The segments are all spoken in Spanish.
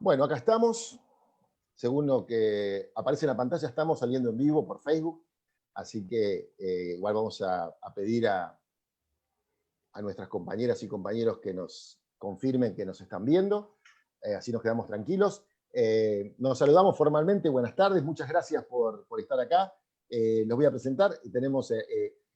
Bueno, acá estamos. Según lo que aparece en la pantalla, estamos saliendo en vivo por Facebook. Así que igual vamos a pedir a nuestras compañeras y compañeros que nos confirmen que nos están viendo. Así nos quedamos tranquilos. Nos saludamos formalmente. Buenas tardes. Muchas gracias por estar acá. Los voy a presentar. Tenemos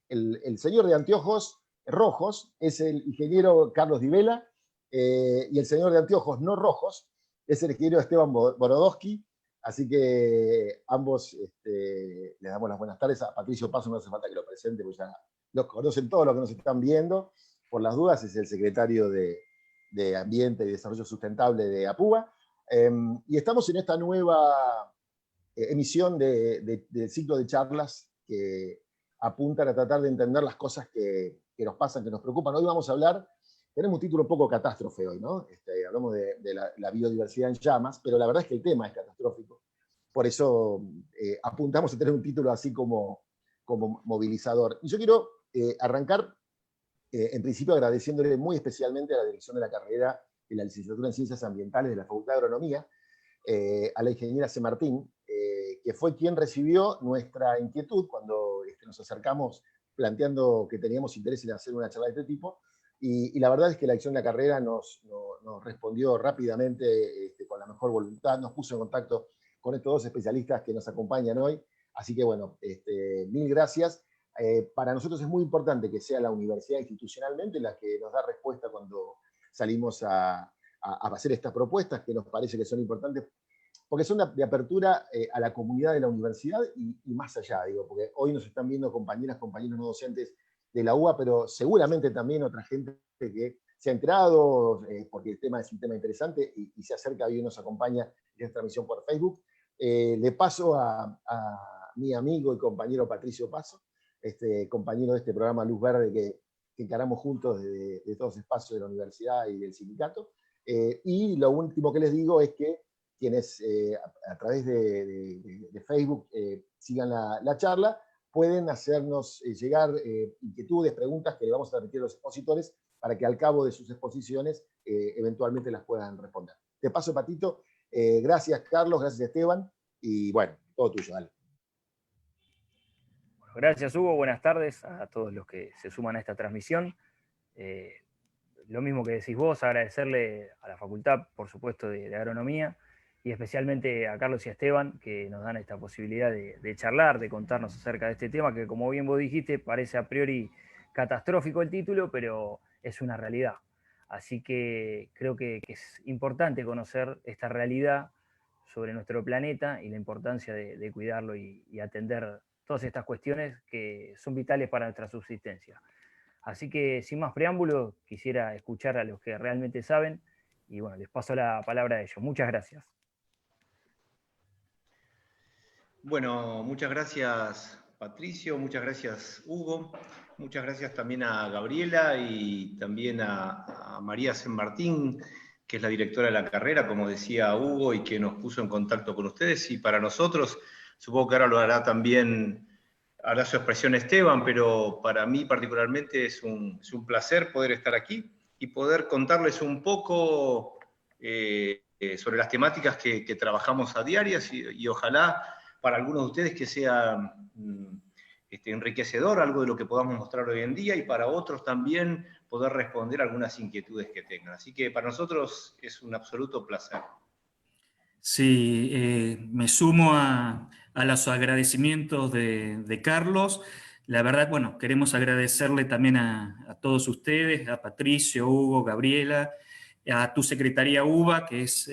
el señor de anteojos rojos, es el ingeniero Carlos Di Vela, y el señor de anteojos no rojos es el ingeniero Esteban Borodowski. Así que ambos les damos las buenas tardes. A Patricio Paso no hace falta que lo presente, porque ya los conocen todos los que nos están viendo. Por las dudas, es el secretario de Ambiente y Desarrollo Sustentable de APUBA. Y estamos en esta nueva emisión del ciclo de charlas que apuntan a tratar de entender las cosas que nos pasan, que nos preocupan. Hoy vamos a hablar, tenemos un título un poco catástrofe hoy, ¿no? Hablamos de la biodiversidad en llamas, pero la verdad es que el tema es catastrófico. Por eso apuntamos a tener un título así como movilizador. Y yo quiero arrancar, en principio, agradeciéndole muy especialmente a la dirección de la carrera de la licenciatura en Ciencias Ambientales de la Facultad de Agronomía, a la ingeniera C. Martín, que fue quien recibió nuestra inquietud cuando nos acercamos planteando que teníamos interés en hacer una charla de este tipo, y la verdad es que la dirección de la carrera nos respondió rápidamente, con la mejor voluntad, nos puso en contacto con estos dos especialistas que nos acompañan hoy. Así que bueno, mil gracias. Para nosotros es muy importante que sea la universidad institucionalmente la que nos da respuesta cuando salimos a hacer estas propuestas, que nos parece que son importantes, porque son de apertura a la comunidad de la universidad y más allá, digo, porque hoy nos están viendo compañeras, compañeros no docentes de la UBA, pero seguramente también otra gente que se ha enterado, porque el tema es un tema interesante y se acerca y nos acompaña en esta transmisión por Facebook. Le paso a mi amigo y compañero Patricio Paso, compañero de este programa Luz Verde que encaramos juntos de todos los espacios de la universidad y del sindicato. Y lo último que les digo es que quienes a través de Facebook sigan la charla, pueden hacernos llegar inquietudes, preguntas que le vamos a repetir a los expositores para que al cabo de sus exposiciones eventualmente las puedan responder. Te paso, Patito. Gracias, Carlos, gracias, Esteban, y bueno, todo tuyo, dale. Gracias, Hugo. Buenas tardes a todos los que se suman a esta transmisión. Lo mismo que decís vos, agradecerle a la facultad, por supuesto, de Agronomía, y especialmente a Carlos y a Esteban, que nos dan esta posibilidad de charlar, de contarnos acerca de este tema, que como bien vos dijiste, parece a priori catastrófico el título, pero es una realidad. Así que creo que es importante conocer esta realidad sobre nuestro planeta y la importancia de cuidarlo y atender todas estas cuestiones que son vitales para nuestra subsistencia. Así que, sin más preámbulos, quisiera escuchar a los que realmente saben, y bueno, les paso la palabra a ellos. Muchas gracias. Bueno, muchas gracias, Patricio, muchas gracias, Hugo, muchas gracias también a Gabriela y también a María San Martín, que es la directora de la carrera, como decía Hugo, y que nos puso en contacto con ustedes. Y para nosotros, supongo que ahora lo hará también, hará su expresión Esteban, pero para mí particularmente es un placer poder estar aquí y poder contarles un poco sobre las temáticas que trabajamos a diarias y ojalá para algunos de ustedes que sea enriquecedor, algo de lo que podamos mostrar hoy en día, y para otros también poder responder algunas inquietudes que tengan. Así que para nosotros es un absoluto placer. Sí, me sumo a los agradecimientos de Carlos. La verdad, bueno, queremos agradecerle también a todos ustedes, a Patricio, Hugo, Gabriela, a tu secretaría UBA, que es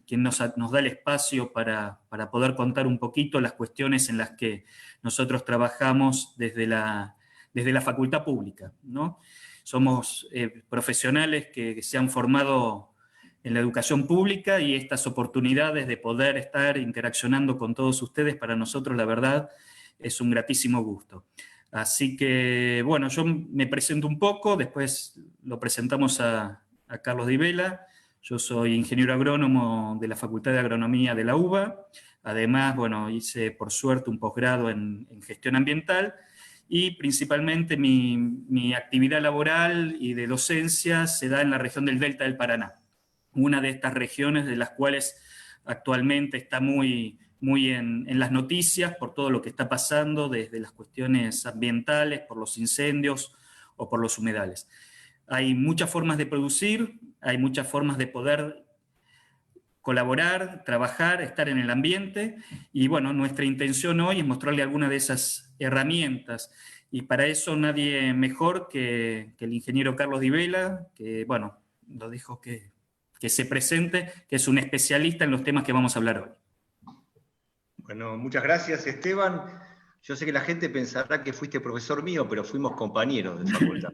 quien nos da el espacio para poder contar un poquito las cuestiones en las que nosotros trabajamos desde la facultad pública, ¿no? Somos profesionales que se han formado en la educación pública, y estas oportunidades de poder estar interaccionando con todos ustedes, para nosotros, la verdad, es un gratísimo gusto. Así que, bueno, yo me presento un poco, después lo presentamos a Carlos Di Vela. Yo soy ingeniero agrónomo de la Facultad de Agronomía de la UBA. Además, bueno, hice por suerte un posgrado en gestión ambiental, y principalmente mi actividad laboral y de docencia se da en la región del Delta del Paraná. una de estas regiones de las cuales actualmente está muy en las noticias por todo lo que está pasando, desde las cuestiones ambientales, por los incendios o por los humedales. Hay muchas formas de producir, hay muchas formas de poder colaborar, trabajar, estar en el ambiente, y bueno, nuestra intención hoy es mostrarle algunas de esas herramientas, y para eso nadie mejor que el ingeniero Carlos Di Vela, que bueno, lo dijo que se presente, que es un especialista en los temas que vamos a hablar hoy. Bueno, muchas gracias, Esteban. Yo sé que la gente pensará que fuiste profesor mío, pero fuimos compañeros de facultad.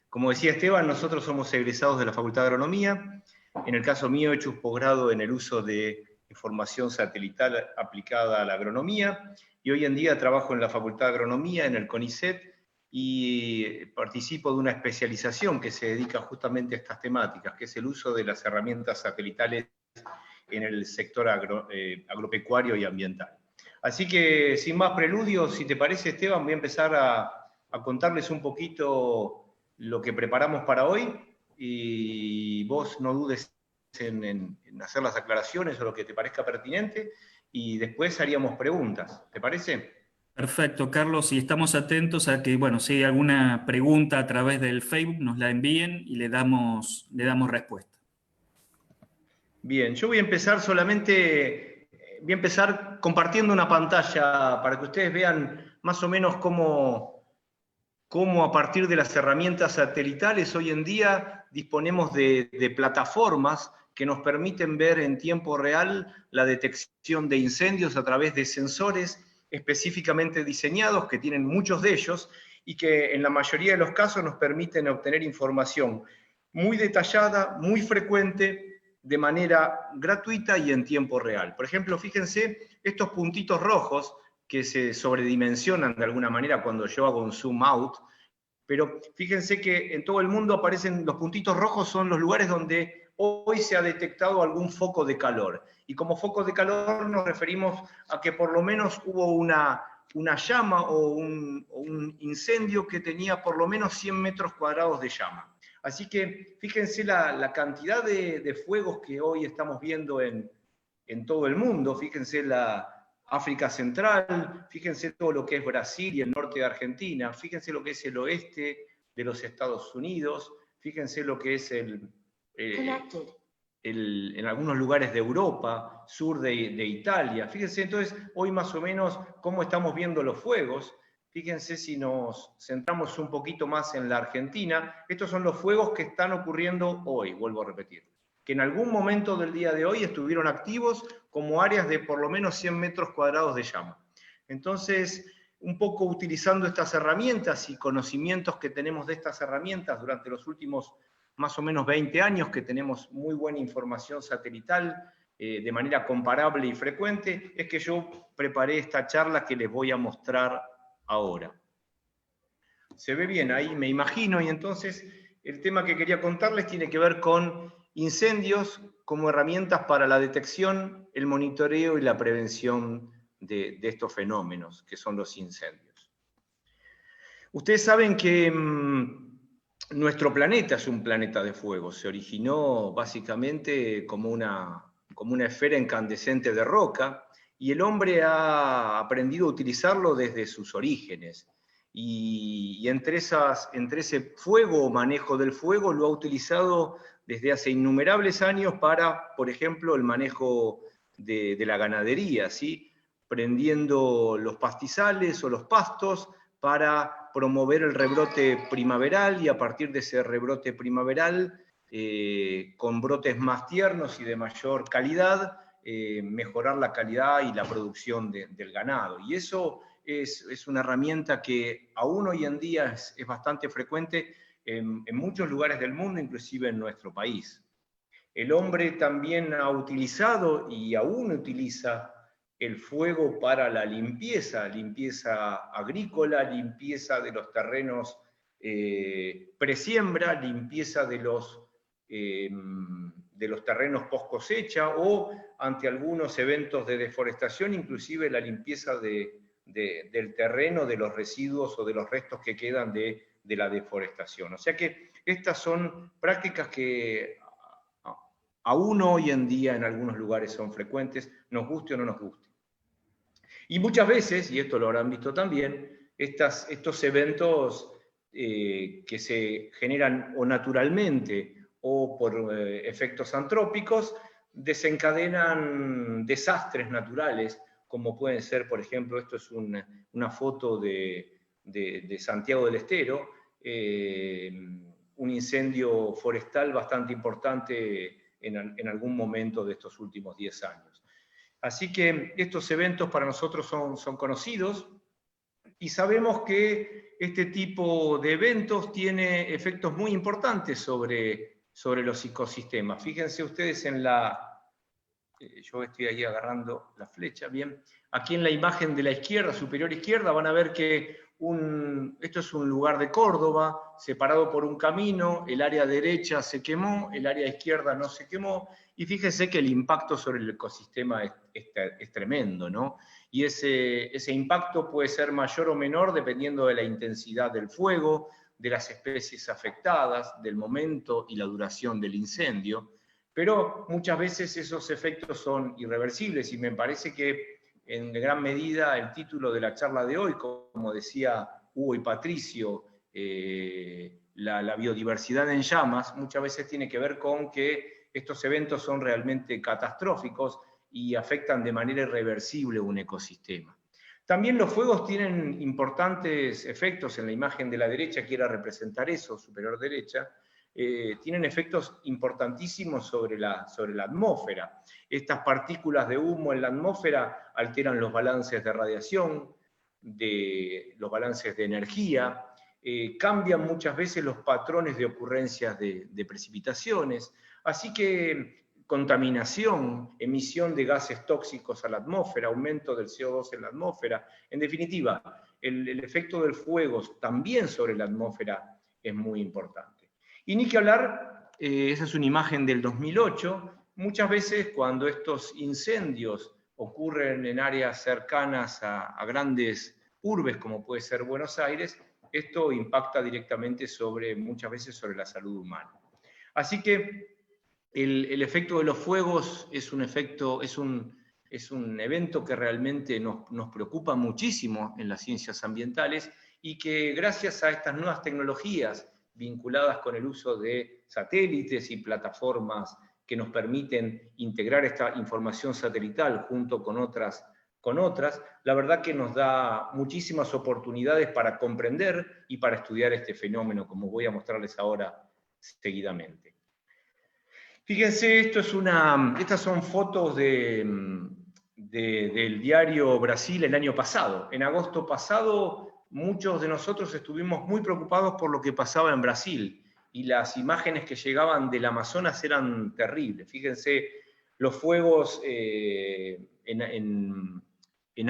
Como decía Esteban, nosotros somos egresados de la Facultad de Agronomía. En el caso mío he hecho un posgrado en el uso de información satelital aplicada a la agronomía, y hoy en día trabajo en la Facultad de Agronomía, en el CONICET, y participo de una especialización que se dedica justamente a estas temáticas, que es el uso de las herramientas satelitales en el sector agropecuario y ambiental. Así que, sin más preludios, si te parece, Esteban, voy a empezar a contarles un poquito lo que preparamos para hoy, y vos no dudes en hacer las aclaraciones o lo que te parezca pertinente, y después haríamos preguntas. ¿Te parece? Perfecto, Carlos, y estamos atentos a que, bueno, si hay alguna pregunta a través del Facebook, nos la envíen y le damos respuesta. Bien, yo voy a empezar compartiendo una pantalla para que ustedes vean más o menos cómo a partir de las herramientas satelitales hoy en día disponemos de plataformas que nos permiten ver en tiempo real la detección de incendios a través de sensores específicamente diseñados, que tienen muchos de ellos, y que en la mayoría de los casos nos permiten obtener información muy detallada, muy frecuente, de manera gratuita y en tiempo real. Por ejemplo, fíjense estos puntitos rojos que se sobredimensionan de alguna manera cuando yo hago un zoom out, pero fíjense que en todo el mundo aparecen los puntitos rojos, son los lugares donde hoy se ha detectado algún foco de calor. Y como foco de calor nos referimos a que por lo menos hubo una llama o un incendio que tenía por lo menos 100 metros cuadrados de llama. Así que fíjense la cantidad de fuegos que hoy estamos viendo en todo el mundo. Fíjense la África Central, fíjense todo lo que es Brasil y el norte de Argentina, fíjense lo que es el oeste de los Estados Unidos, fíjense lo que es en algunos lugares de Europa, sur de Italia. Fíjense entonces hoy más o menos cómo estamos viendo los fuegos. Fíjense si nos centramos un poquito más en la Argentina. Estos son los fuegos que están ocurriendo hoy, vuelvo a repetir, que en algún momento del día de hoy estuvieron activos como áreas de por lo menos 100 metros cuadrados de llama. Entonces, un poco utilizando estas herramientas y conocimientos que tenemos de estas herramientas durante los últimos más o menos 20 años, que tenemos muy buena información satelital de manera comparable y frecuente, es que yo preparé esta charla que les voy a mostrar ahora. Se ve bien ahí, me imagino, y entonces el tema que quería contarles tiene que ver con incendios como herramientas para la detección, el monitoreo y la prevención de estos fenómenos que son los incendios. Ustedes saben que nuestro planeta es un planeta de fuego. Se originó básicamente como una esfera incandescente de roca, y el hombre ha aprendido a utilizarlo desde sus orígenes. Y entre ese fuego o manejo del fuego lo ha utilizado desde hace innumerables años para, por ejemplo, el manejo de la ganadería, ¿sí? Prendiendo los pastizales o los pastos para promover el rebrote primaveral, y a partir de ese rebrote primaveral, con brotes más tiernos y de mayor calidad, mejorar la calidad y la producción del ganado. Y eso es una herramienta que aún hoy en día es bastante frecuente en muchos lugares del mundo, inclusive en nuestro país. El hombre también ha utilizado y aún utiliza el fuego para la limpieza agrícola, limpieza de los terrenos presiembra, limpieza de los terrenos post cosecha, o ante algunos eventos de deforestación, inclusive la limpieza del terreno, de los residuos o de los restos que quedan de de la deforestación. O sea que estas son prácticas que aún hoy en día en algunos lugares son frecuentes, nos guste o no nos guste. Y muchas veces, y esto lo habrán visto también, estos eventos que se generan o naturalmente o por efectos antrópicos, desencadenan desastres naturales, como pueden ser, por ejemplo, esto es una foto de Santiago del Estero, un incendio forestal bastante importante en algún momento de estos últimos 10 años. Así que estos eventos para nosotros son conocidos y sabemos que este tipo de eventos tiene efectos muy importantes sobre los ecosistemas. Fíjense ustedes en yo estoy ahí agarrando la flecha, bien. Aquí en la imagen de la izquierda, superior izquierda, van a ver que esto es un lugar de Córdoba, separado por un camino, el área derecha se quemó, el área izquierda no se quemó, y fíjense que el impacto sobre el ecosistema es tremendo, ¿no? Y ese impacto puede ser mayor o menor dependiendo de la intensidad del fuego, de las especies afectadas, del momento y la duración del incendio, pero muchas veces esos efectos son irreversibles, y me parece que en gran medida el título de la charla de hoy, como decía Hugo y Patricio, la biodiversidad en llamas, muchas veces tiene que ver con que estos eventos son realmente catastróficos y afectan de manera irreversible un ecosistema. También los fuegos tienen importantes efectos. En la imagen de la derecha, quiero representar eso, superior derecha, tienen efectos importantísimos sobre la atmósfera. Estas partículas de humo en la atmósfera alteran los balances de radiación, los balances de energía, cambian muchas veces los patrones de ocurrencias de precipitaciones, así que contaminación, emisión de gases tóxicos a la atmósfera, aumento del CO2 en la atmósfera. En definitiva, el efecto del fuego también sobre la atmósfera es muy importante. Y ni que hablar, esa es una imagen del 2008, muchas veces cuando estos incendios ocurren en áreas cercanas a grandes urbes, como puede ser Buenos Aires, esto impacta directamente muchas veces sobre la salud humana. Así que el efecto de los fuegos es un evento que realmente nos preocupa muchísimo en las ciencias ambientales, y que gracias a estas nuevas tecnologías vinculadas con el uso de satélites y plataformas que nos permiten integrar esta información satelital junto con otras, la verdad que nos da muchísimas oportunidades para comprender y para estudiar este fenómeno, como voy a mostrarles ahora seguidamente. Fíjense, estas son fotos del diario Brasil el año pasado. En agosto pasado, muchos de nosotros estuvimos muy preocupados por lo que pasaba en Brasil, y las imágenes que llegaban del Amazonas eran terribles. Fíjense los fuegos en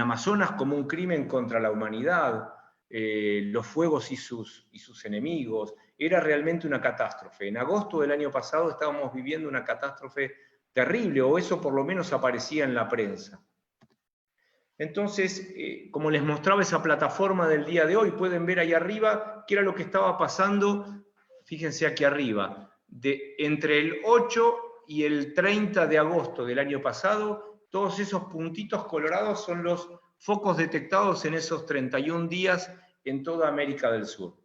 Amazonas como un crimen contra la humanidad, los fuegos y sus enemigos. Era realmente una catástrofe. En agosto del año pasado estábamos viviendo una catástrofe terrible, o eso por lo menos aparecía en la prensa. Entonces, como les mostraba esa plataforma del día de hoy, pueden ver ahí arriba qué era lo que estaba pasando. Fíjense aquí arriba, entre el 8 y el 30 de agosto del año pasado, todos esos puntitos colorados son los focos detectados en esos 31 días en toda América del Sur.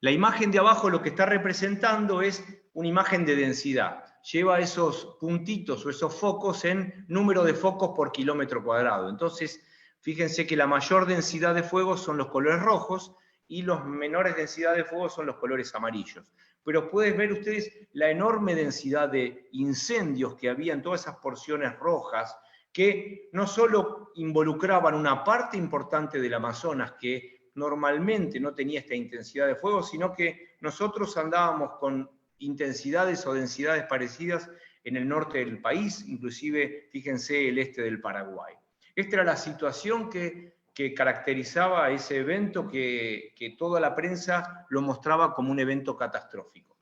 La imagen de abajo lo que está representando es una imagen de densidad. Lleva esos puntitos o esos focos en número de focos por kilómetro cuadrado. Entonces, fíjense que la mayor densidad de fuego son los colores rojos y los menores densidad de fuego son los colores amarillos. Pero pueden ver ustedes la enorme densidad de incendios que había en todas esas porciones rojas, que no solo involucraban una parte importante del Amazonas que normalmente no tenía esta intensidad de fuego, sino que nosotros andábamos con intensidades o densidades parecidas en el norte del país, inclusive, fíjense, el este del Paraguay. Esta era la situación que caracterizaba ese evento, que toda la prensa lo mostraba como un evento catastrófico.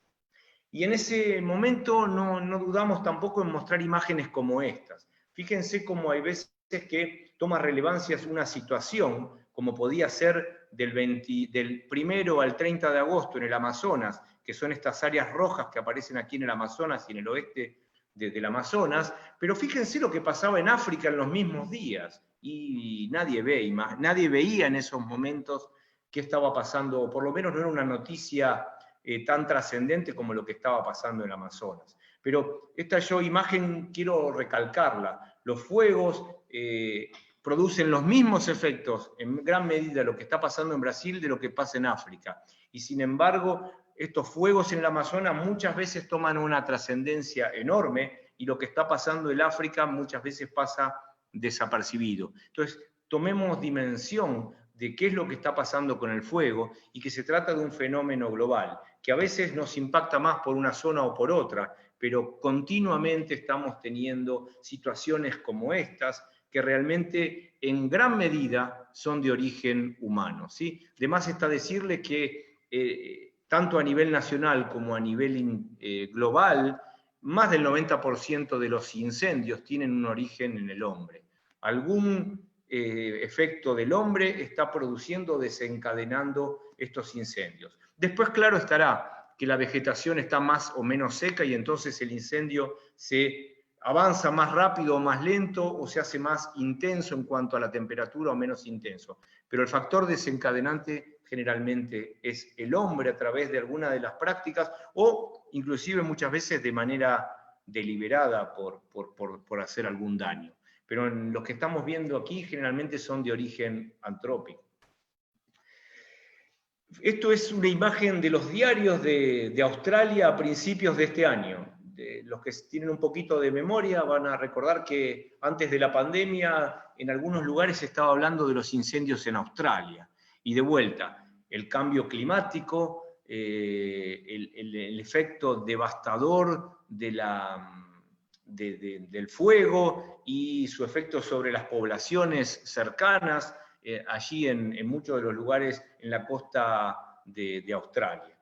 Y en ese momento no dudamos tampoco en mostrar imágenes como estas. Fíjense cómo hay veces que toma relevancia una situación, como podía ser del 1 al 30 de agosto en el Amazonas, que son estas áreas rojas que aparecen aquí en el Amazonas y en el oeste del Amazonas, pero fíjense lo que pasaba en África en los mismos días, y nadie veía en esos momentos qué estaba pasando, o por lo menos no era una noticia tan trascendente como lo que estaba pasando en el Amazonas. Pero esta imagen quiero recalcarla. Los fuegos producen los mismos efectos, en gran medida, lo que está pasando en Brasil de lo que pasa en África. Y sin embargo, estos fuegos en el Amazonas muchas veces toman una trascendencia enorme, y lo que está pasando en África muchas veces pasa desapercibido. Entonces, tomemos dimensión de qué es lo que está pasando con el fuego, y que se trata de un fenómeno global, que a veces nos impacta más por una zona o por otra, pero continuamente estamos teniendo situaciones como estas, que realmente en gran medida son de origen humano, ¿sí? De más está decirle que tanto a nivel nacional como a nivel global, más del 90% de los incendios tienen un origen en el hombre. Algún efecto del hombre está produciendo, desencadenando estos incendios. Después, claro estará que la vegetación está más o menos seca, y entonces el incendio se avanza más rápido o más lento, o se hace más intenso en cuanto a la temperatura o menos intenso. Pero el factor desencadenante generalmente es el hombre, a través de alguna de las prácticas, o inclusive muchas veces de manera deliberada por hacer algún daño. Pero en los que estamos viendo aquí generalmente son de origen antrópico. Esto es una imagen de los diarios de Australia a principios de este año. Los que tienen un poquito de memoria van a recordar que antes de la pandemia en algunos lugares se estaba hablando de los incendios en Australia. Y de vuelta, el cambio climático, el efecto devastador del fuego y su efecto sobre las poblaciones cercanas, allí en muchos de los lugares en la costa de Australia.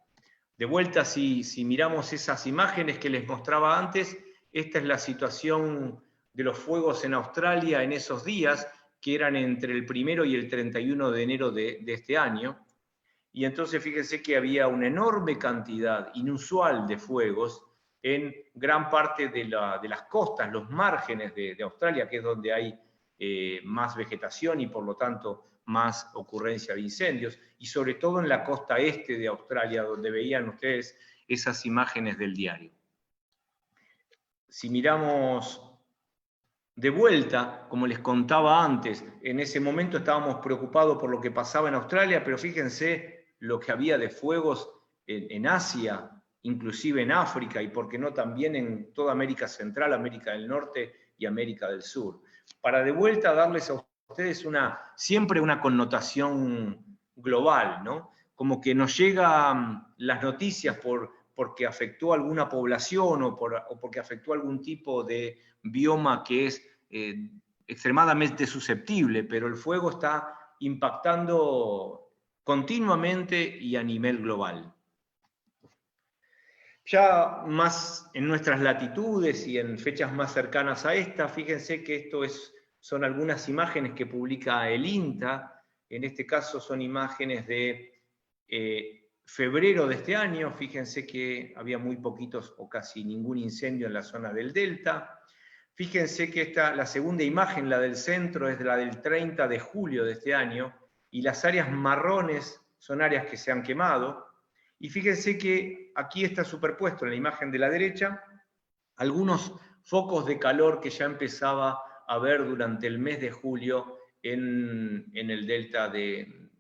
De vuelta, si miramos esas imágenes que les mostraba antes, esta es la situación de los fuegos en Australia en esos días, que eran entre el 1 y el 31 de enero de este año. Y entonces fíjense que había una enorme cantidad inusual de fuegos en gran parte de las costas, los márgenes de Australia, que es donde hay más vegetación y por lo tanto más ocurrencia de incendios, y sobre todo en la costa este de Australia, donde veían ustedes esas imágenes del diario. Si miramos de vuelta, como les contaba antes, en ese momento estábamos preocupados por lo que pasaba en Australia, pero fíjense lo que había de fuegos en Asia, inclusive en África, y por qué no también en toda América Central, América del Norte y América del Sur. Para de vuelta darles a ustedes siempre una connotación global, ¿no? Como que nos llegan las noticias porque afectó a alguna población o porque afectó a algún tipo de bioma que es extremadamente susceptible, pero el fuego está impactando continuamente y a nivel global. Ya más en nuestras latitudes y en fechas más cercanas a esta, fíjense que son algunas imágenes que publica el INTA. En este caso son imágenes de febrero de este año. Fíjense que había muy poquitos o casi ningún incendio en la zona del Delta. Fíjense que la segunda imagen, la del centro, es la del 30 de julio de este año, y las áreas marrones son áreas que se han quemado. Y fíjense que aquí está superpuesto en la imagen de la derecha algunos focos de calor que ya empezaba a ver durante el mes de julio en el delta del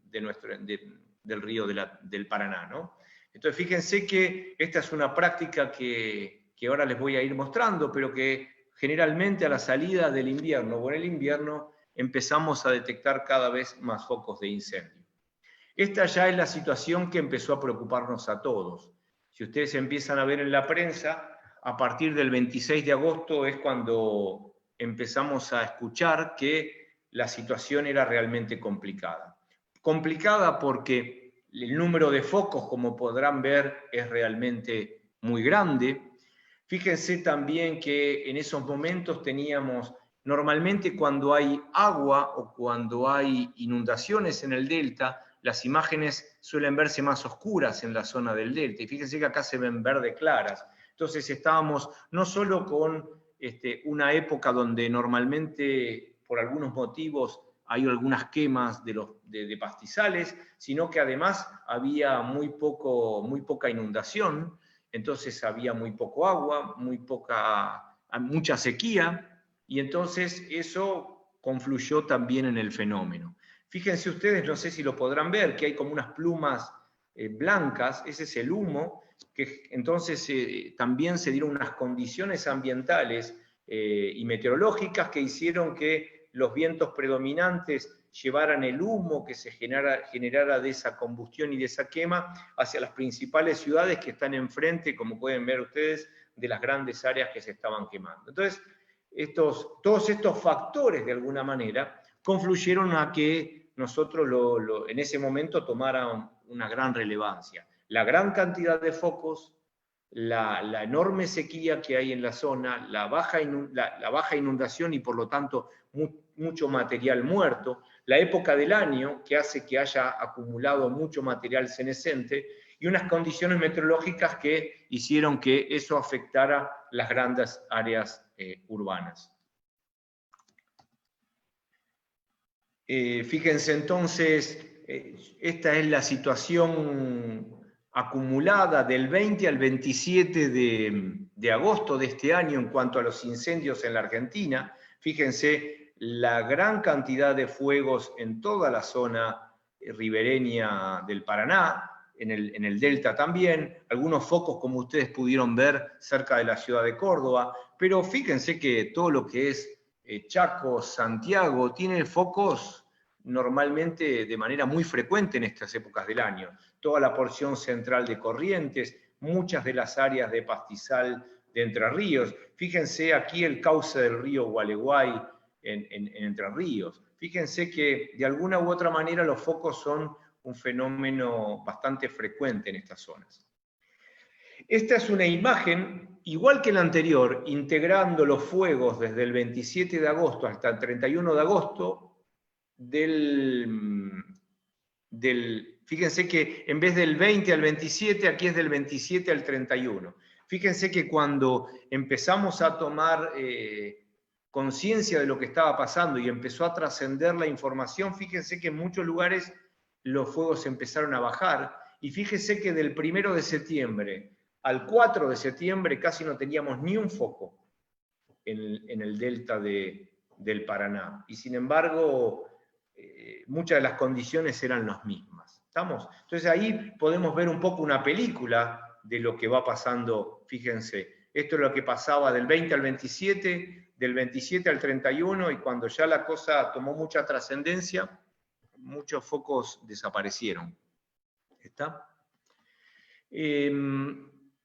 río del Paraná, ¿no? Entonces fíjense que esta es una práctica que ahora les voy a ir mostrando, pero que generalmente a la salida del invierno o en el invierno empezamos a detectar cada vez más focos de incendio. Esta ya es la situación que empezó a preocuparnos a todos. Si ustedes empiezan a ver en la prensa, a partir del 26 de agosto es cuando empezamos a escuchar que la situación era realmente complicada. Complicada porque el número de focos, como podrán ver, es realmente muy grande. Fíjense también que en esos momentos teníamos, normalmente cuando hay agua o cuando hay inundaciones en el delta, las imágenes suelen verse más oscuras en la zona del delta, y fíjense que acá se ven verde claras. Entonces estábamos no solo con una época donde normalmente, por algunos motivos, hay algunas quemas de pastizales, sino que además había muy poca inundación, entonces había muy poco agua, mucha sequía, y entonces eso confluyó también en el fenómeno. Fíjense ustedes, no sé si lo podrán ver, que hay como unas plumas blancas, ese es el humo, que entonces también se dieron unas condiciones ambientales y meteorológicas que hicieron que los vientos predominantes llevaran el humo que se generara de esa combustión y de esa quema hacia las principales ciudades que están enfrente, como pueden ver ustedes, de las grandes áreas que se estaban quemando. Entonces, todos estos factores, de alguna manera, confluyeron a que nosotros en ese momento tomara una gran relevancia. La gran cantidad de focos, la enorme sequía que hay en la zona, la baja inundación y por lo tanto mucho material muerto, la época del año que hace que haya acumulado mucho material senescente y unas condiciones meteorológicas que hicieron que eso afectara las grandes áreas urbanas. Fíjense entonces, esta es la situación acumulada del 20 al 27 de agosto de este año en cuanto a los incendios en la Argentina. Fíjense la gran cantidad de fuegos en toda la zona ribereña del Paraná, en el delta también, algunos focos como ustedes pudieron ver cerca de la ciudad de Córdoba, pero fíjense que todo lo que es Chaco, Santiago, tiene focos normalmente de manera muy frecuente en estas épocas del año. Toda la porción central de Corrientes, muchas de las áreas de pastizal de Entre Ríos. Fíjense aquí el cauce del río Gualeguay en Entre Ríos. Fíjense que de alguna u otra manera los focos son un fenómeno bastante frecuente en estas zonas. Esta es una imagen, igual que la anterior, integrando los fuegos desde el 27 de agosto hasta el 31 de agosto, fíjense que en vez del 20 al 27, aquí es del 27 al 31. Fíjense que cuando empezamos a tomar conciencia de lo que estaba pasando y empezó a trascender la información, fíjense que en muchos lugares los fuegos empezaron a bajar, y fíjense que del 1 de septiembre al 4 de septiembre casi no teníamos ni un foco en el delta del Paraná. Y sin embargo, muchas de las condiciones eran las mismas. ¿Estamos? Entonces ahí podemos ver un poco una película de lo que va pasando. Fíjense, esto es lo que pasaba del 20 al 27, del 27 al 31, y cuando ya la cosa tomó mucha trascendencia, muchos focos desaparecieron. ¿Está?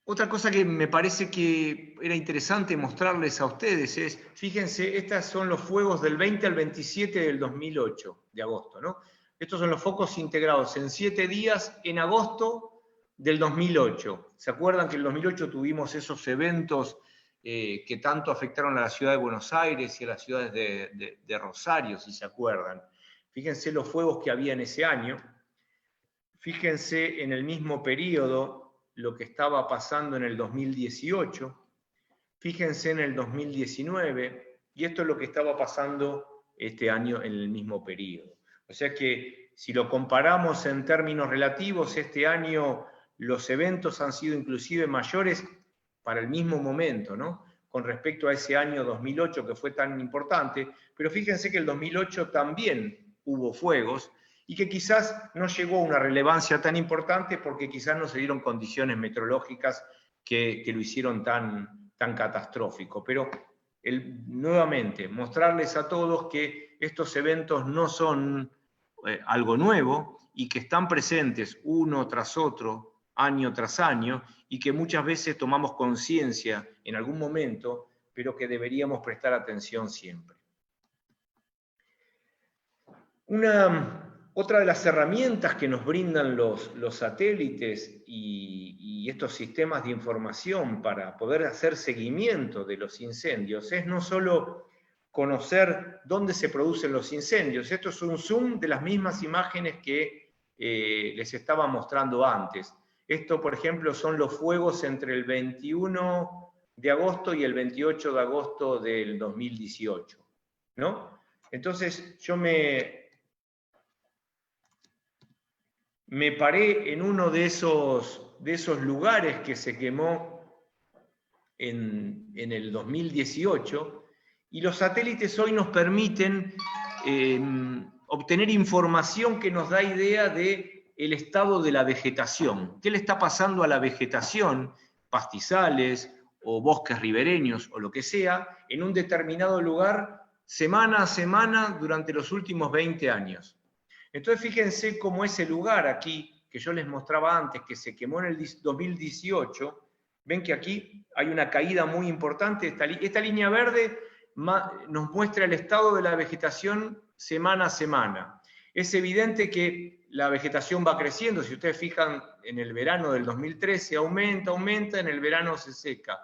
Otra cosa que me parece que era interesante mostrarles a ustedes es, fíjense, estos son los fuegos del 20 al 27 del 2008, de agosto, ¿no? Estos son los focos integrados en 7 días en agosto del 2008. ¿Se acuerdan que en el 2008 tuvimos esos eventos que tanto afectaron a la ciudad de Buenos Aires y a las ciudades de Rosario, si se acuerdan? Fíjense los fuegos que había en ese año. Fíjense en el mismo periodo lo que estaba pasando en el 2018, fíjense en el 2019, y esto es lo que estaba pasando este año en el mismo periodo. O sea que si lo comparamos en términos relativos, este año los eventos han sido inclusive mayores para el mismo momento, ¿no? Con respecto a ese año 2008 que fue tan importante, pero fíjense que el 2008 también hubo fuegos, y que quizás no llegó a una relevancia tan importante porque quizás no se dieron condiciones meteorológicas que lo hicieron tan catastrófico. Pero nuevamente, mostrarles a todos que estos eventos no son algo nuevo y que están presentes uno tras otro, año tras año, y que muchas veces tomamos conciencia en algún momento, pero que deberíamos prestar atención siempre. Otra de las herramientas que nos brindan los satélites y estos sistemas de información para poder hacer seguimiento de los incendios es no solo conocer dónde se producen los incendios. Esto es un zoom de las mismas imágenes que les estaba mostrando antes. Esto, por ejemplo, son los fuegos entre el 21 de agosto y el 28 de agosto del 2018, ¿no? Entonces yo me paré en uno de esos lugares que se quemó en el 2018, y los satélites hoy nos permiten obtener información que nos da idea del estado de la vegetación. ¿Qué le está pasando a la vegetación, pastizales o bosques ribereños o lo que sea, en un determinado lugar, semana a semana, durante los últimos 20 años? Entonces fíjense cómo ese lugar aquí, que yo les mostraba antes, que se quemó en el 2018, ven que aquí hay una caída muy importante. Esta línea verde nos muestra el estado de la vegetación semana a semana. Es evidente que la vegetación va creciendo. Si ustedes fijan, en el verano del 2013 aumenta, en el verano se seca.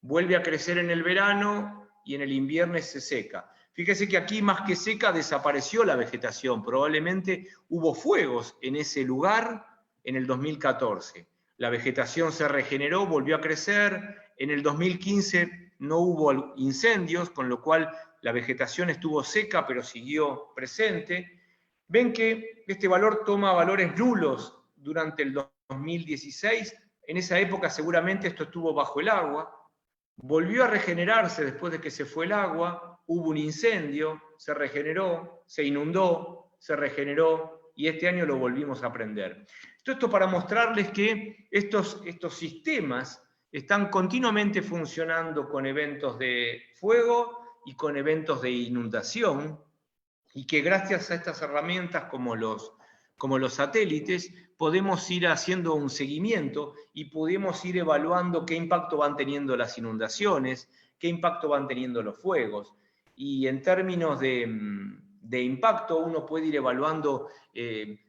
Vuelve a crecer en el verano y en el invierno se seca. Fíjese que aquí, más que seca, desapareció la vegetación. Probablemente hubo fuegos en ese lugar en el 2014. La vegetación se regeneró, volvió a crecer. En el 2015 no hubo incendios, con lo cual la vegetación estuvo seca, pero siguió presente. Ven que este valor toma valores nulos durante el 2016. En esa época seguramente esto estuvo bajo el agua. Volvió a regenerarse después de que se fue el agua, hubo un incendio, se regeneró, se inundó, se regeneró, y este año lo volvimos a prender. Todo esto para mostrarles que estos sistemas están continuamente funcionando con eventos de fuego y con eventos de inundación, y que gracias a estas herramientas como los satélites podemos ir haciendo un seguimiento y podemos ir evaluando qué impacto van teniendo las inundaciones, qué impacto van teniendo los fuegos. Y en términos de impacto, uno puede ir evaluando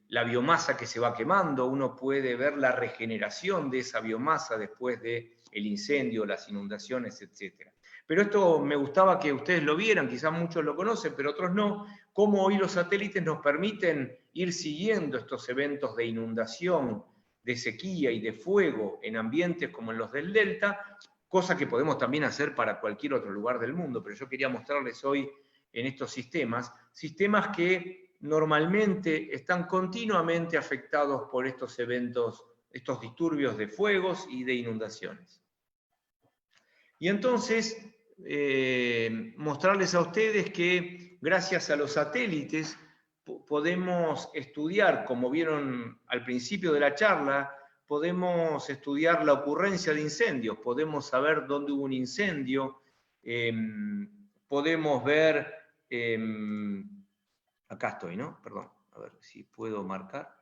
la biomasa que se va quemando, uno puede ver la regeneración de esa biomasa después del incendio, las inundaciones, etc. Pero esto me gustaba que ustedes lo vieran, quizás muchos lo conocen, pero otros no, cómo hoy los satélites nos permiten ir siguiendo estos eventos de inundación, de sequía y de fuego en ambientes como en los del Delta, cosa que podemos también hacer para cualquier otro lugar del mundo, pero yo quería mostrarles hoy en estos sistemas que normalmente están continuamente afectados por estos eventos, estos disturbios de fuegos y de inundaciones. Y entonces, mostrarles a ustedes que gracias a los satélites podemos estudiar, como vieron al principio de la charla, podemos estudiar la ocurrencia de incendios, podemos saber dónde hubo un incendio, podemos ver, acá estoy, ¿no? Perdón, a ver si puedo marcar.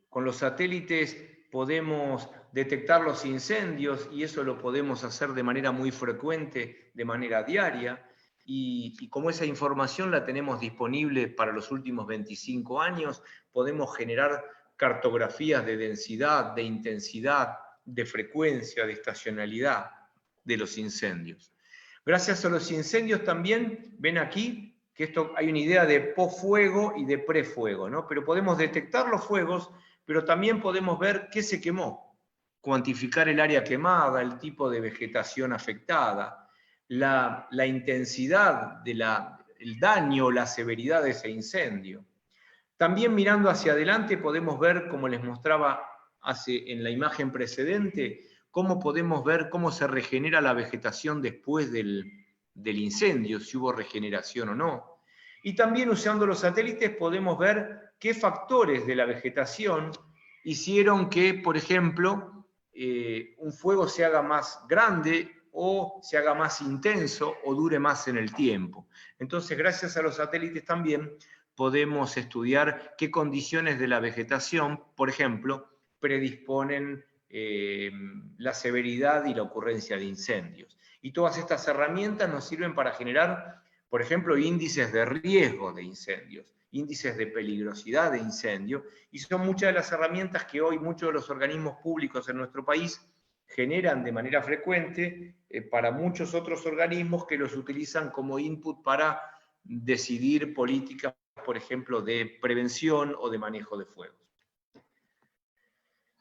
Con los satélites podemos detectar los incendios, y eso lo podemos hacer de manera muy frecuente, de manera diaria, y como esa información la tenemos disponible para los últimos 25 años, podemos generar cartografías de densidad, de intensidad, de frecuencia, de estacionalidad de los incendios. Gracias a los incendios también, ven aquí, que esto hay una idea de posfuego y de prefuego, ¿no? Pero podemos detectar los fuegos, pero también podemos ver qué se quemó, cuantificar el área quemada, el tipo de vegetación afectada, la intensidad del daño o la severidad de ese incendio. También mirando hacia adelante podemos ver, como les mostraba en la imagen precedente, cómo podemos ver cómo se regenera la vegetación después del incendio, si hubo regeneración o no. Y también usando los satélites podemos ver qué factores de la vegetación hicieron que, por ejemplo, un fuego se haga más grande o se haga más intenso o dure más en el tiempo. Entonces, gracias a los satélites también podemos estudiar qué condiciones de la vegetación, por ejemplo, predisponen la severidad y la ocurrencia de incendios. Y todas estas herramientas nos sirven para generar, por ejemplo, índices de riesgo de incendios, índices de peligrosidad de incendio, y son muchas de las herramientas que hoy muchos de los organismos públicos en nuestro país generan de manera frecuente para muchos otros organismos que los utilizan como input para decidir políticas por ejemplo, de prevención o de manejo de fuegos.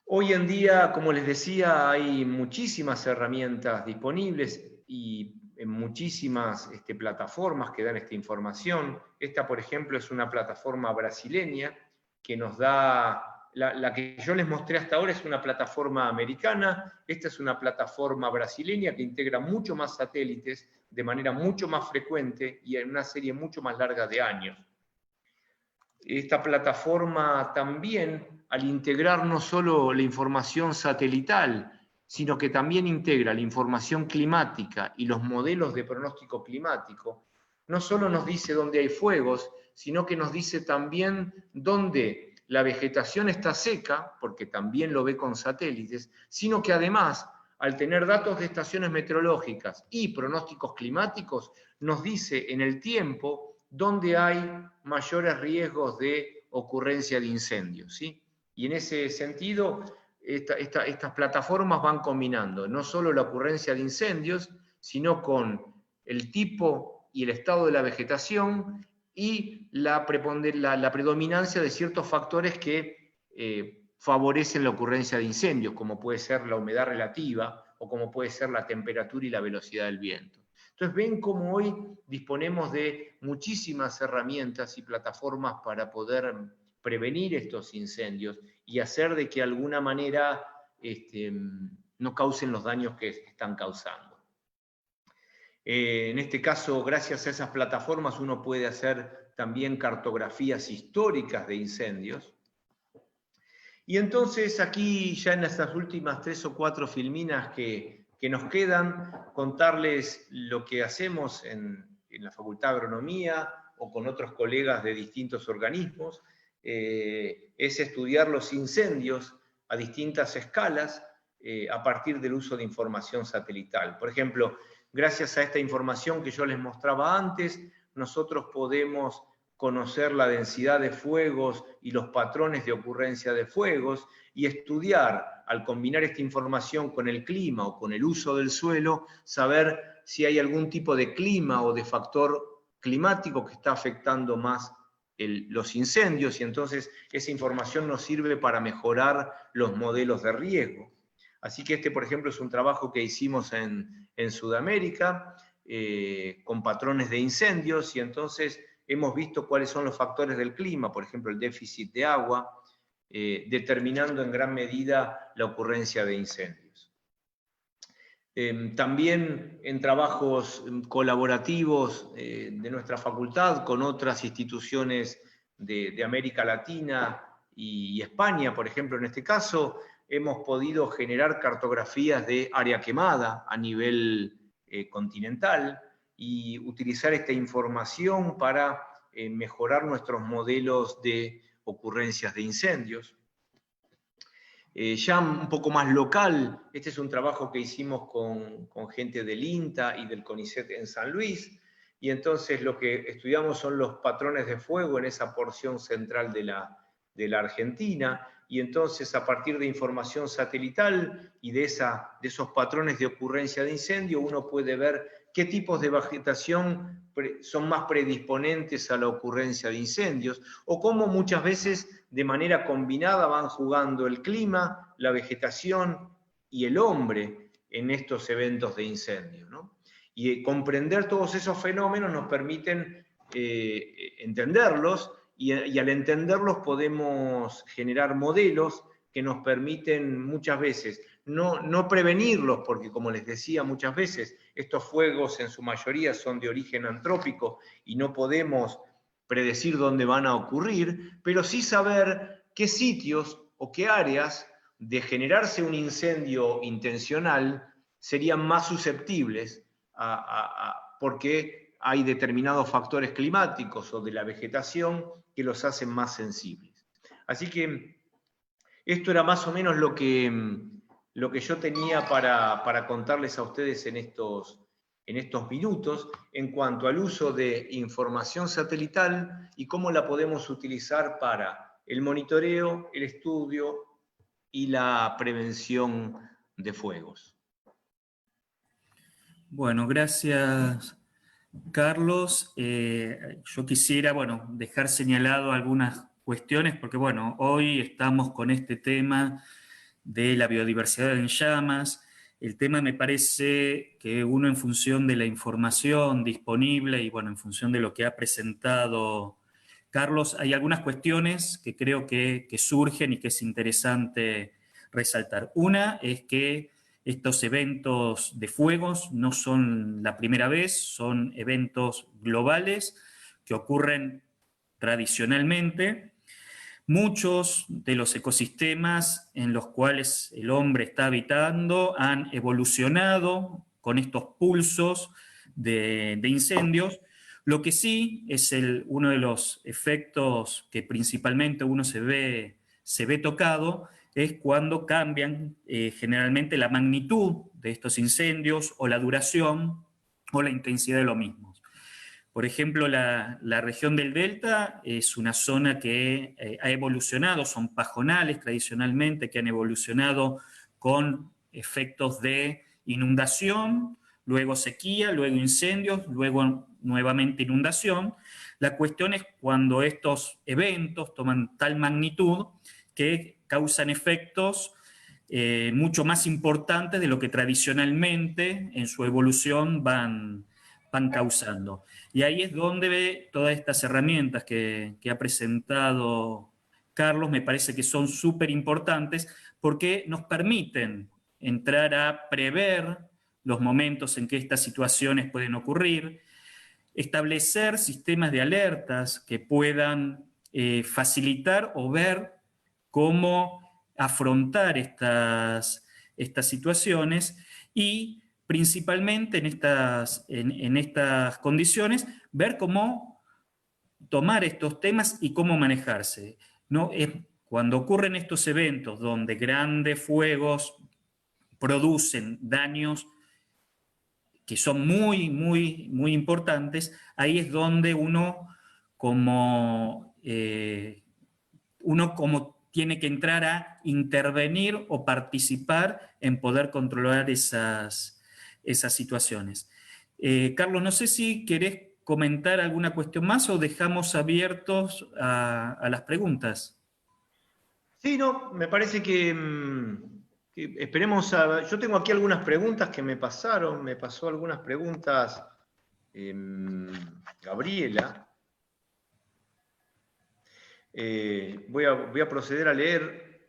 Hoy en día, como les decía, hay muchísimas herramientas disponibles y en muchísimas plataformas que dan esta información. Esta, por ejemplo, es una plataforma brasileña que nos da... La que yo les mostré hasta ahora es una plataforma americana, esta es una plataforma brasileña que integra mucho más satélites de manera mucho más frecuente y en una serie mucho más larga de años. Esta plataforma también, al integrar no solo la información satelital, sino que también integra la información climática y los modelos de pronóstico climático, no solo nos dice dónde hay fuegos, sino que nos dice también dónde la vegetación está seca, porque también lo ve con satélites, sino que además, al tener datos de estaciones meteorológicas y pronósticos climáticos, nos dice en el tiempo dónde hay mayores riesgos de ocurrencia de incendios, ¿sí? Y en ese sentido, estas plataformas van combinando no solo la ocurrencia de incendios, sino con el tipo y el estado de la vegetación y la predominancia de ciertos factores que favorecen la ocurrencia de incendios, como puede ser la humedad relativa o como puede ser la temperatura y la velocidad del viento. Entonces ven cómo hoy disponemos de muchísimas herramientas y plataformas para poder prevenir estos incendios y hacer de que de alguna manera no causen los daños que están causando. En este caso, gracias a esas plataformas, uno puede hacer también cartografías históricas de incendios. Y entonces aquí, ya en estas últimas 3 o 4 filminas que nos quedan, contarles lo que hacemos en la Facultad de Agronomía o con otros colegas de distintos organismos, es estudiar los incendios a distintas escalas a partir del uso de información satelital. Por ejemplo, gracias a esta información que yo les mostraba antes, nosotros podemos conocer la densidad de fuegos y los patrones de ocurrencia de fuegos y estudiar, al combinar esta información con el clima o con el uso del suelo, saber si hay algún tipo de clima o de factor climático que está afectando más los incendios, y entonces esa información nos sirve para mejorar los modelos de riesgo. Así que por ejemplo, es un trabajo que hicimos en Sudamérica con patrones de incendios, y entonces hemos visto cuáles son los factores del clima, por ejemplo, el déficit de agua, determinando en gran medida la ocurrencia de incendios. También en trabajos colaborativos de nuestra facultad con otras instituciones de América Latina y España, por ejemplo, en este caso, hemos podido generar cartografías de área quemada a nivel continental y utilizar esta información para mejorar nuestros modelos de ocurrencias de incendios. Ya un poco más local, este es un trabajo que hicimos con gente del INTA y del CONICET en San Luis, y entonces lo que estudiamos son los patrones de fuego en esa porción central de la Argentina, y entonces a partir de información satelital y de esos patrones de ocurrencia de incendio, uno puede ver qué tipos de vegetación son más predisponentes a la ocurrencia de incendios, o cómo muchas veces de manera combinada van jugando el clima, la vegetación y el hombre en estos eventos de incendio, ¿no? Y comprender todos esos fenómenos nos permiten entenderlos, y al entenderlos podemos generar modelos que nos permiten muchas veces no prevenirlos, porque como les decía muchas veces, estos fuegos en su mayoría son de origen antrópico y no podemos predecir dónde van a ocurrir, pero sí saber qué sitios o qué áreas de generarse un incendio intencional serían más susceptibles porque hay determinados factores climáticos o de la vegetación que los hacen más sensibles. Así que esto era más o menos lo que yo tenía para contarles a ustedes en estos minutos en cuanto al uso de información satelital y cómo la podemos utilizar para el monitoreo, el estudio y la prevención de fuegos. Bueno, gracias Carlos, yo quisiera, bueno, dejar señalado algunas cuestiones, porque bueno, hoy estamos con este tema de la biodiversidad en llamas. El tema me parece que uno, en función de la información disponible y bueno, en función de lo que ha presentado Carlos, hay algunas cuestiones que creo que surgen y que es interesante resaltar. Una es que estos eventos de fuegos no son la primera vez, son eventos globales que ocurren tradicionalmente. Muchos de los ecosistemas en los cuales el hombre está habitando han evolucionado con estos pulsos de incendios. Lo que sí es uno de los efectos que principalmente uno se ve tocado es cuando cambian generalmente la magnitud de estos incendios o la duración o la intensidad de lo mismo. Por ejemplo, la región del Delta es una zona que ha evolucionado, son pajonales tradicionalmente, que han evolucionado con efectos de inundación, luego sequía, luego incendios, luego nuevamente inundación. La cuestión es cuando estos eventos toman tal magnitud que causan efectos mucho más importantes de lo que tradicionalmente en su evolución van causando. Y ahí es donde todas estas herramientas que ha presentado Carlos me parece que son súper importantes porque nos permiten entrar a prever los momentos en que estas situaciones pueden ocurrir, establecer sistemas de alertas que puedan facilitar o ver cómo afrontar estas situaciones y principalmente en estas condiciones, ver cómo tomar estos temas y cómo manejarse. ¿No? Cuando ocurren estos eventos donde grandes fuegos producen daños que son muy, muy, muy importantes, ahí es donde uno como tiene que entrar a intervenir o participar en poder controlar esas situaciones. Carlos, no sé si querés comentar alguna cuestión más o dejamos abiertos a las preguntas. Sí, no, me parece que esperemos a... Yo tengo aquí algunas preguntas que me pasó algunas preguntas Gabriela. Voy a proceder a leer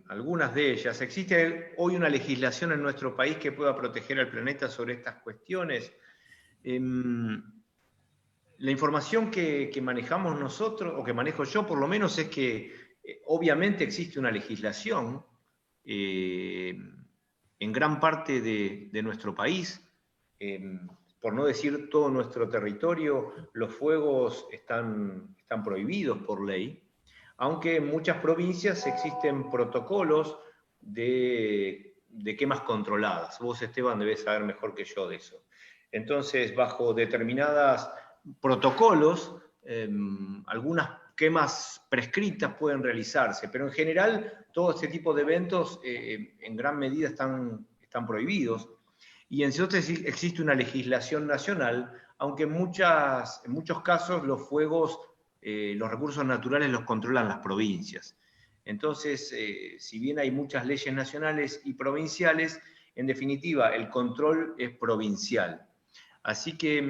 algunas de ellas. ¿Existe hoy una legislación en nuestro país que pueda proteger al planeta sobre estas cuestiones? La información que manejamos nosotros, o que manejo yo por lo menos, es que obviamente existe una legislación en gran parte de nuestro país. Por no decir todo nuestro territorio, los fuegos están prohibidos por ley, aunque en muchas provincias existen protocolos de quemas controladas. Vos, Esteban, debés saber mejor que yo de eso. Entonces, bajo determinados protocolos, algunas quemas prescritas pueden realizarse, pero en general todo este tipo de eventos en gran medida están prohibidos. Y entonces existe una legislación nacional, aunque en muchos casos los fuegos, los recursos naturales los controlan las provincias. Entonces, si bien hay muchas leyes nacionales y provinciales, en definitiva el control es provincial. Así que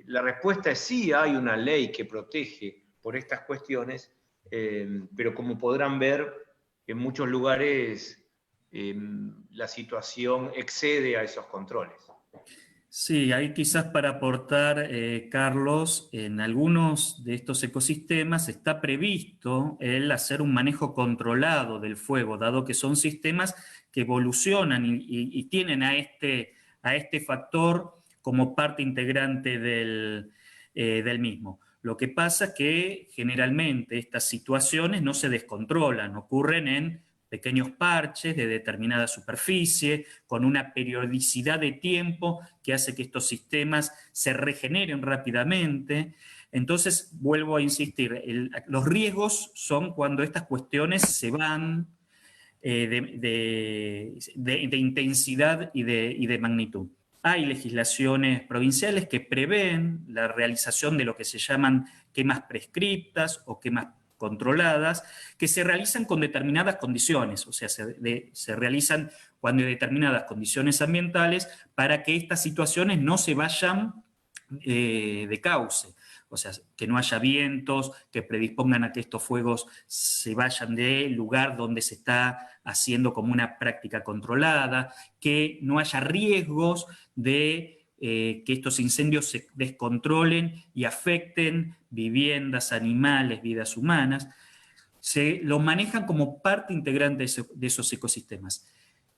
la respuesta es sí, hay una ley que protege por estas cuestiones, pero como podrán ver, en muchos lugares la situación excede a esos controles. Sí, ahí quizás para aportar, Carlos, en algunos de estos ecosistemas está previsto el hacer un manejo controlado del fuego, dado que son sistemas que evolucionan y tienen a este factor como parte integrante del mismo. Lo que pasa es que generalmente estas situaciones no se descontrolan, ocurren en pequeños parches de determinada superficie, con una periodicidad de tiempo que hace que estos sistemas se regeneren rápidamente. Entonces, vuelvo a insistir, los riesgos son cuando estas cuestiones se van de intensidad y de magnitud. hay legislaciones provinciales que prevén la realización de lo que se llaman quemas prescriptas o quemas controladas, que se realizan con determinadas condiciones, o sea, se realizan cuando hay determinadas condiciones ambientales para que estas situaciones no se vayan de cauce. O sea, que no haya vientos que predispongan a que estos fuegos se vayan del lugar donde se está haciendo como una práctica controlada, que no haya riesgos de que estos incendios se descontrolen y afecten viviendas, animales, vidas humanas. Se lo manejan como parte integrante de esos ecosistemas.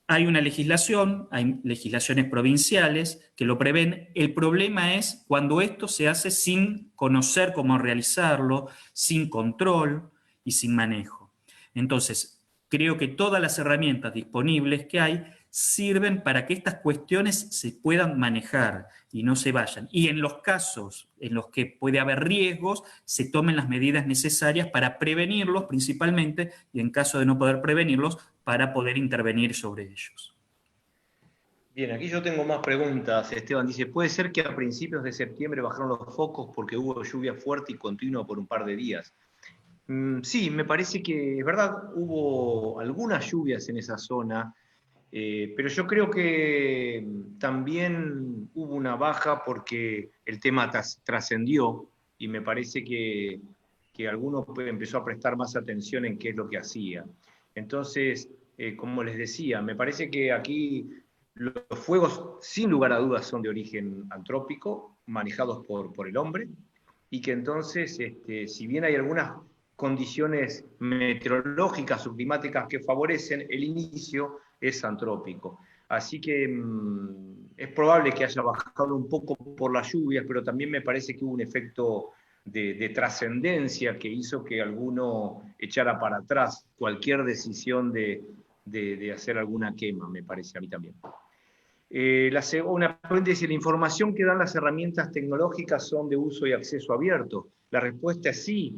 Hay una legislación, hay legislaciones provinciales que lo prevén. El problema es cuando esto se hace sin conocer cómo realizarlo, sin control y sin manejo. Entonces, creo que todas las herramientas disponibles que hay sirven para que estas cuestiones se puedan manejar y no se vayan. Y en los casos en los que puede haber riesgos, se tomen las medidas necesarias para prevenirlos principalmente, y en caso de no poder prevenirlos, para poder intervenir sobre ellos. Bien, aquí yo tengo más preguntas. Esteban dice, ¿puede ser que a principios de septiembre bajaron los focos porque hubo lluvia fuerte y continua por un par de días? Sí, me parece que es verdad, hubo algunas lluvias en esa zona, pero yo creo que también hubo una baja porque el tema trascendió y me parece que alguno empezó a prestar más atención en qué es lo que hacía. Entonces, como les decía, me parece que aquí los fuegos, sin lugar a dudas, son de origen antrópico, manejados por el hombre, y que entonces, si bien hay algunas condiciones meteorológicas o climáticas que favorecen, el inicio es antrópico. Así que es probable que haya bajado un poco por las lluvias, pero también me parece que hubo un efecto de trascendencia que hizo que alguno echara para atrás cualquier decisión de hacer alguna quema, me parece a mí también. Una pregunta dice, ¿la información que dan las herramientas tecnológicas son de uso y acceso abierto? La respuesta es sí.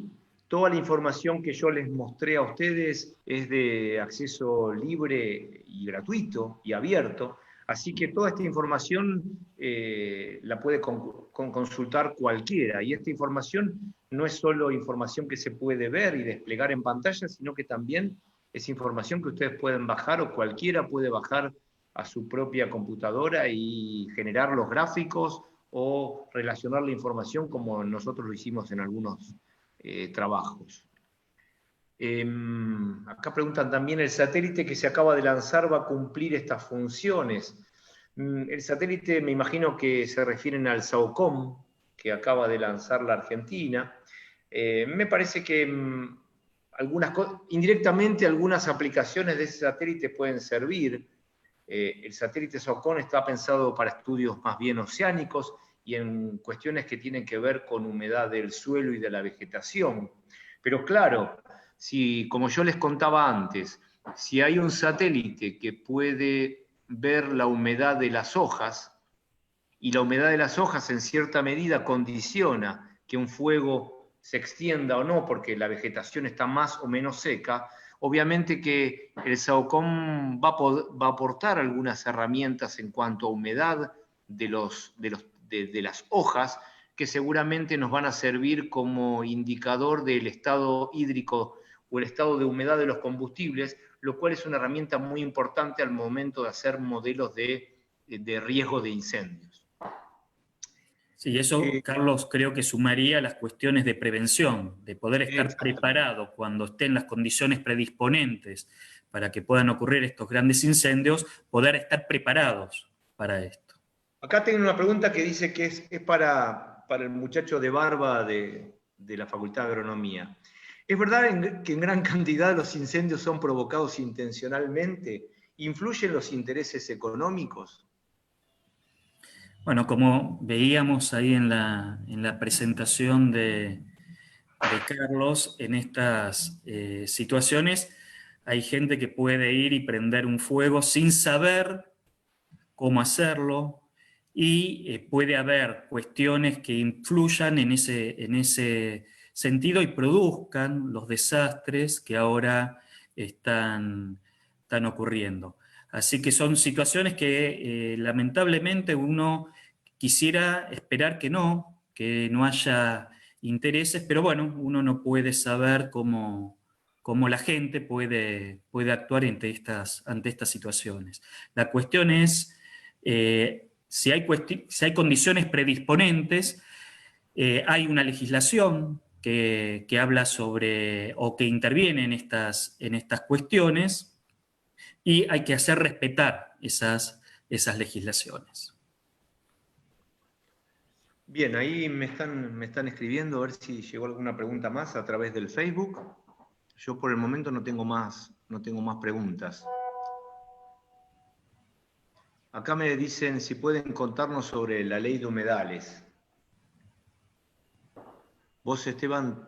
Toda la información que yo les mostré a ustedes es de acceso libre y gratuito y abierto, así que toda esta información la puede consultar cualquiera, y esta información no es solo información que se puede ver y desplegar en pantalla, sino que también es información que ustedes pueden bajar o cualquiera puede bajar a su propia computadora y generar los gráficos o relacionar la información como nosotros lo hicimos en algunos trabajos. Acá preguntan también, ¿el satélite que se acaba de lanzar va a cumplir estas funciones? El satélite, me imagino que se refieren al SAOCOM, que acaba de lanzar la Argentina. Me parece que indirectamente algunas aplicaciones de ese satélite pueden servir. El satélite SAOCOM está pensado para estudios más bien oceánicos y en cuestiones que tienen que ver con humedad del suelo y de la vegetación. Pero claro, como yo les contaba antes, si hay un satélite que puede ver la humedad de las hojas, y la humedad de las hojas en cierta medida condiciona que un fuego se extienda o no, porque la vegetación está más o menos seca, obviamente que el SAOCOM va a aportar algunas herramientas en cuanto a humedad de las hojas, que seguramente nos van a servir como indicador del estado hídrico o el estado de humedad de los combustibles, lo cual es una herramienta muy importante al momento de hacer modelos de riesgo de incendios. Sí, eso, Carlos, creo que sumaría las cuestiones de prevención, de poder estar preparado cuando estén las condiciones predisponentes para que puedan ocurrir estos grandes incendios, poder estar preparados para esto. Acá tengo una pregunta que dice que es para el muchacho de barba de la Facultad de Agronomía. ¿Es verdad que en gran cantidad los incendios son provocados intencionalmente? ¿Influyen los intereses económicos? Bueno, como veíamos ahí en la presentación de Carlos, en estas situaciones hay gente que puede ir y prender un fuego sin saber cómo hacerlo, y puede haber cuestiones que influyan en ese sentido y produzcan los desastres que ahora están ocurriendo. Así que son situaciones que lamentablemente uno quisiera esperar que no haya intereses, pero bueno, uno no puede saber cómo la gente puede actuar ante estas situaciones. La cuestión es, si hay condiciones predisponentes, hay una legislación que habla sobre, o que interviene en estas cuestiones, y hay que hacer respetar esas legislaciones. Bien, ahí me están escribiendo a ver si llegó alguna pregunta más a través del Facebook. Yo por el momento no tengo más preguntas. Acá me dicen si pueden contarnos sobre la ley de humedales. ¿Vos, Esteban?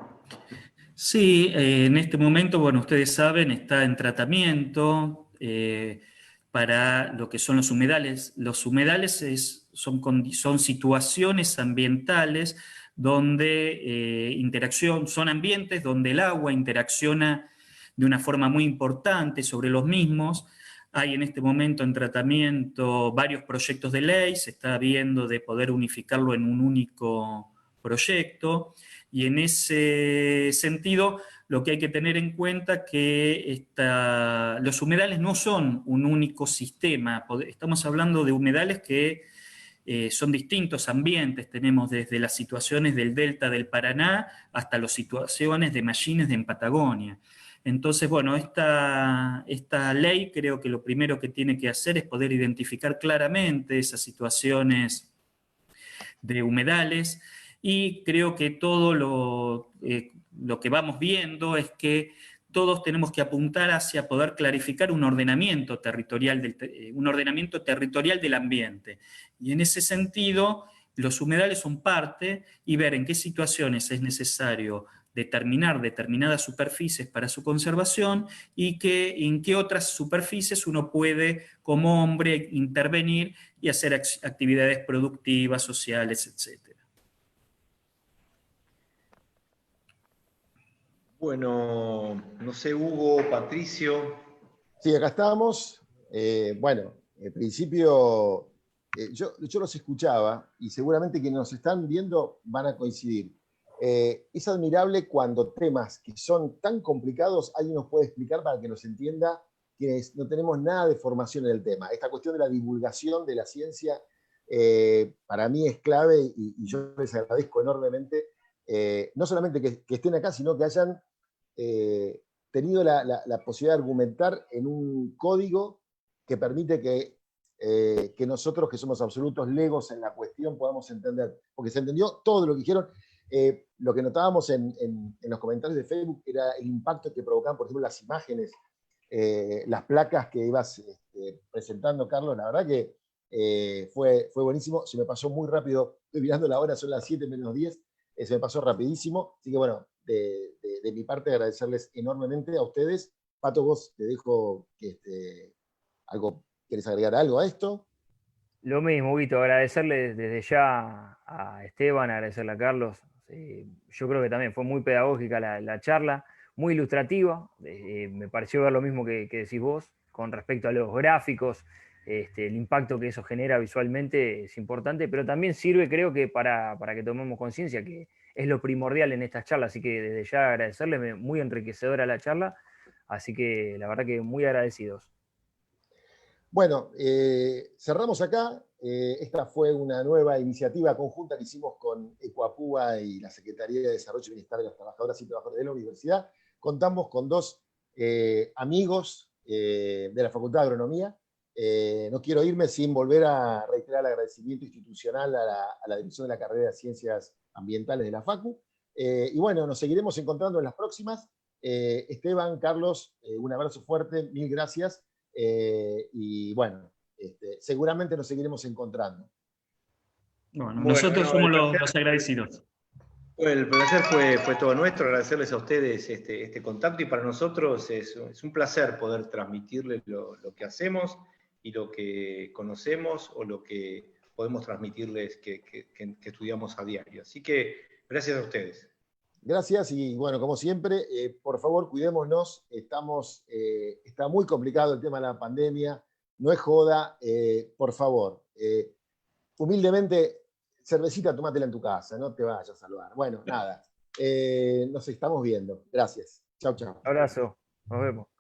Sí, en este momento, bueno, ustedes saben, está en tratamiento para lo que son los humedales. Los humedales son situaciones ambientales donde son ambientes donde el agua interacciona de una forma muy importante sobre los mismos. Hay en este momento en tratamiento varios proyectos de ley, se está viendo de poder unificarlo en un único proyecto. Y en ese sentido, lo que hay que tener en cuenta es que los humedales no son un único sistema. Estamos hablando de humedales que son distintos ambientes. Tenemos desde las situaciones del delta del Paraná hasta las situaciones de Mallines en Patagonia. Entonces, bueno, esta ley creo que lo primero que tiene que hacer es poder identificar claramente esas situaciones de humedales. Y creo que todo lo que vamos viendo es que todos tenemos que apuntar hacia poder clarificar un ordenamiento territorial del ambiente. Y en ese sentido, los humedales son parte, y ver en qué situaciones es necesario determinar determinadas superficies para su conservación, y en qué otras superficies uno puede, como hombre, intervenir y hacer actividades productivas, sociales, etc. Bueno, no sé, Hugo, Patricio. Sí, acá estamos. Bueno, en principio, yo los escuchaba y seguramente quienes nos están viendo van a coincidir. Es admirable cuando temas que son tan complicados alguien nos puede explicar para que nos entienda quienes no tenemos nada de formación en el tema. Esta cuestión de la divulgación de la ciencia para mí es clave y yo les agradezco enormemente, no solamente que estén acá, sino que hayan tenido la posibilidad de argumentar en un código que permite que nosotros, que somos absolutos legos en la cuestión, podamos entender. Porque se entendió todo lo que dijeron. Lo que notábamos en los comentarios de Facebook era el impacto que provocaban, por ejemplo, las imágenes, las placas que ibas presentando, Carlos. La verdad que fue buenísimo. Se me pasó muy rápido. Estoy mirando la hora, son las 7 menos 10. Se me pasó rapidísimo. Así que bueno, de mi parte agradecerles enormemente a ustedes. Pato, vos te dejo que ¿querés agregar algo a esto? Lo mismo, Vito, agradecerle desde ya a Esteban, agradecerle a Carlos. Yo creo que también fue muy pedagógica la charla, muy ilustrativa. Me pareció ver lo mismo que decís vos con respecto a los gráficos. El impacto que eso genera visualmente es importante, pero también sirve, creo que, para que tomemos conciencia, que es lo primordial en estas charlas. Así que desde ya agradecerle, muy enriquecedora la charla. Así que la verdad que muy agradecidos. Bueno, cerramos acá. Esta fue una nueva iniciativa conjunta que hicimos con Ecuapúa y la Secretaría de Desarrollo y Bienestar de las Trabajadoras y Trabajadores de la Universidad. Contamos con dos amigos de la Facultad de Agronomía. No quiero irme sin volver a reiterar el agradecimiento institucional a la Dirección de la Carrera de Ciencias Ambientales de la FACU. Y bueno, nos seguiremos encontrando en las próximas. Esteban, Carlos, un abrazo fuerte, mil gracias. Y bueno, seguramente nos seguiremos encontrando. Bueno, nosotros somos los agradecidos. El placer fue todo nuestro, agradecerles a ustedes este contacto, y para nosotros es un placer poder transmitirles lo que hacemos y lo que conocemos, o lo que podemos transmitirles que estudiamos a diario. Así que gracias a ustedes. Gracias, y bueno, como siempre, por favor, cuidémonos. Está muy complicado el tema de la pandemia. no es joda, por favor. Humildemente, cervecita, tomátela en tu casa, no te vayas a salvar. Bueno, nada, nos estamos viendo. Gracias. Chau, chau. Abrazo, nos vemos.